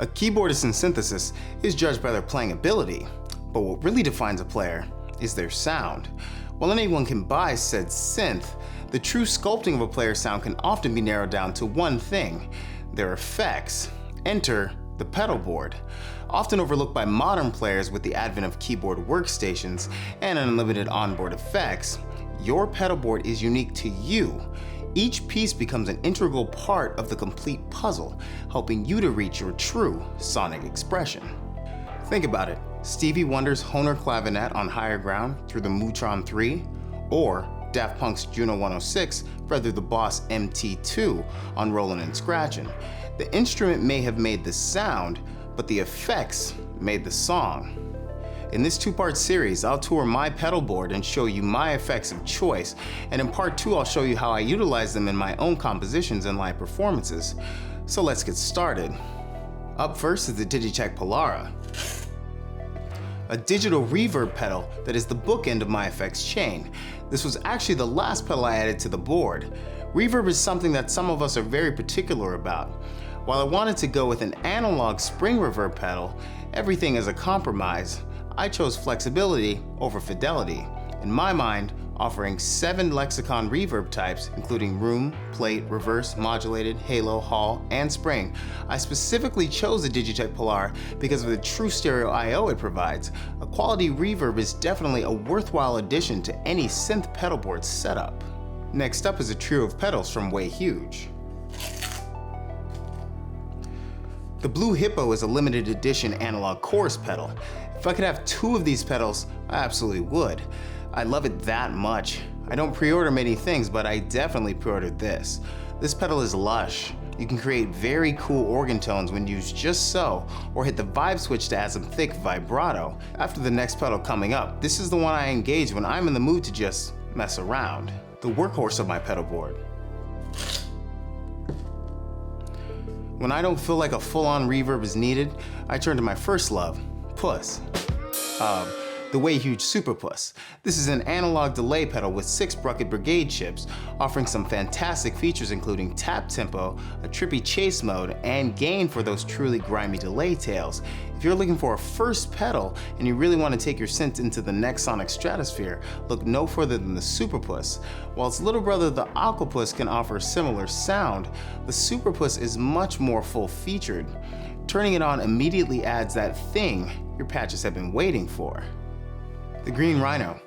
A keyboardist in synthesis is judged by their playing ability, but what really defines a player is their sound. While anyone can buy said synth, the true sculpting of a player's sound can often be narrowed down to one thing: their effects. Enter the pedalboard. Often overlooked by modern players with the advent of keyboard workstations and unlimited onboard effects, your pedalboard is unique to you. Each piece becomes an integral part of the complete puzzle, helping you to reach your true sonic expression. Think about it: Stevie Wonder's Hohner clavinet on Higher Ground through the Mootron 3, or Daft Punk's Juno 106 through the Boss MT2 on Rollin' and Scratchin'. The instrument may have made the sound, but the effects made the song. In this two-part series, I'll tour my pedalboard and show you my effects of choice, and in part 2 I'll show you how I utilize them in my own compositions and live performances. So let's get started. Up first is the Digitech Polara, a digital reverb pedal that is the bookend of my effects chain. This was actually the last pedal I added to the board. Reverb is something that some of us are very particular about. While I wanted to go with an analog spring reverb pedal, everything is a compromise. I chose flexibility over fidelity, in my mind offering 7 lexicon reverb types including room, plate, reverse, modulated, halo, hall, and spring. I specifically chose the Digitech Polar because of the true stereo I/O it provides. A quality reverb is definitely a worthwhile addition to any synth pedalboard setup. Next up is a trio of pedals from Way Huge. The Blue Hippo is a limited edition analog chorus pedal. If I could have 2 of these pedals, I absolutely would. I love it that much. I don't pre-order many things, but I definitely pre-ordered this. This pedal is lush. You can create very cool organ tones when used just so, or hit the vibe switch to add some thick vibrato. After the next pedal coming up, this is the one I engage when I'm in the mood to just mess around. The workhorse of my pedalboard. When I don't feel like a full-on reverb is needed, I turn to my first love, Puss. The Way Huge Super Puss. This is an analog delay pedal with 6 Brucket Brigade chips, offering some fantastic features including tap tempo, a trippy chase mode, and gain for those truly grimy delay tails. If you're looking for a first pedal and you really want to take your synth into the next sonic stratosphere, look no further than the Super Puss. While its little brother the Aquapus can offer a similar sound, the Super Puss is much more full-featured. Turning it on immediately adds that thing your patches have been waiting for. The Green Rhino.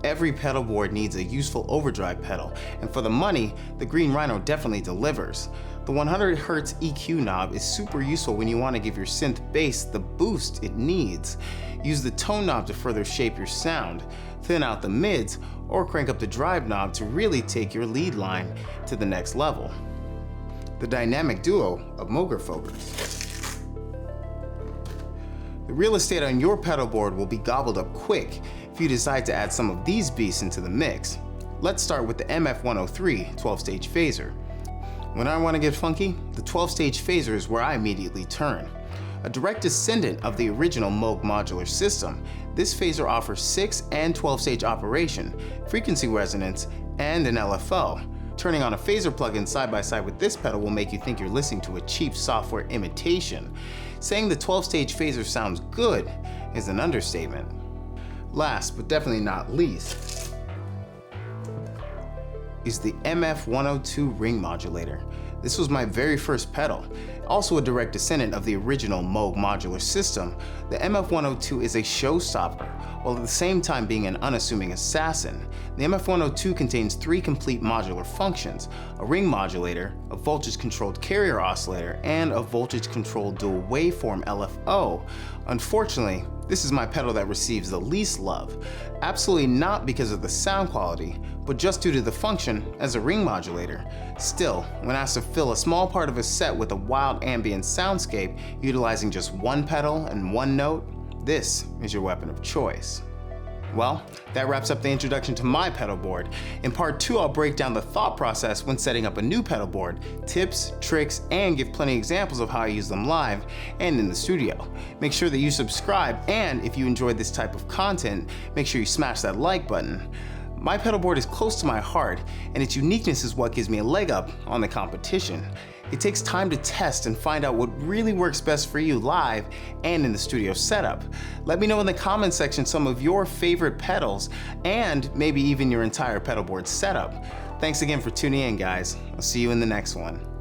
Every pedalboard needs a useful overdrive pedal, and for the money, the Green Rhino definitely delivers. The 100Hz EQ knob is super useful when you want to give your synth bass the boost it needs. Use the tone knob to further shape your sound, thin out the mids, or crank up the drive knob to really take your lead line to the next level. The dynamic duo of Moogerfooger. The real estate on your pedalboard will be gobbled up quick if you decide to add some of these beasts into the mix. Let's start with the MF103 12-stage phaser. When I want to get funky, the 12-stage phaser is where I immediately turn. A direct descendant of the original Moog modular system, this phaser offers 6 and 12-stage operation, frequency resonance, and an LFO. Turning on a phaser plugin side by side with this pedal will make you think you're listening to a cheap software imitation. Saying the 12-stage phaser sounds good is an understatement. Last, but definitely not least, is the MF102 ring modulator. This was my very first pedal. Also a direct descendant of the original Moog modular system, the MF102 is a showstopper, while at the same time being an unassuming assassin. The MF102 contains 3 complete modular functions: a ring modulator, a voltage-controlled carrier oscillator, and a voltage-controlled dual waveform LFO. Unfortunately, this is my pedal that receives the least love. Absolutely not because of the sound quality, but just due to the function as a ring modulator. Still, when asked to fill a small part of a set with a wild ambient soundscape utilizing just one pedal and one note, this is your weapon of choice. Well, that wraps up the introduction to my pedalboard. In part 2, I'll break down the thought process when setting up a new pedalboard, tips, tricks, and give plenty of examples of how I use them live and in the studio. Make sure that you subscribe, and if you enjoyed this type of content, make sure you smash that like button. My pedalboard is close to my heart, and its uniqueness is what gives me a leg up on the competition. It takes time to test and find out what really works best for you live and in the studio setup. Let me know in the comments section some of your favorite pedals and maybe even your entire pedalboard setup. Thanks again for tuning in, guys. I'll see you in the next one.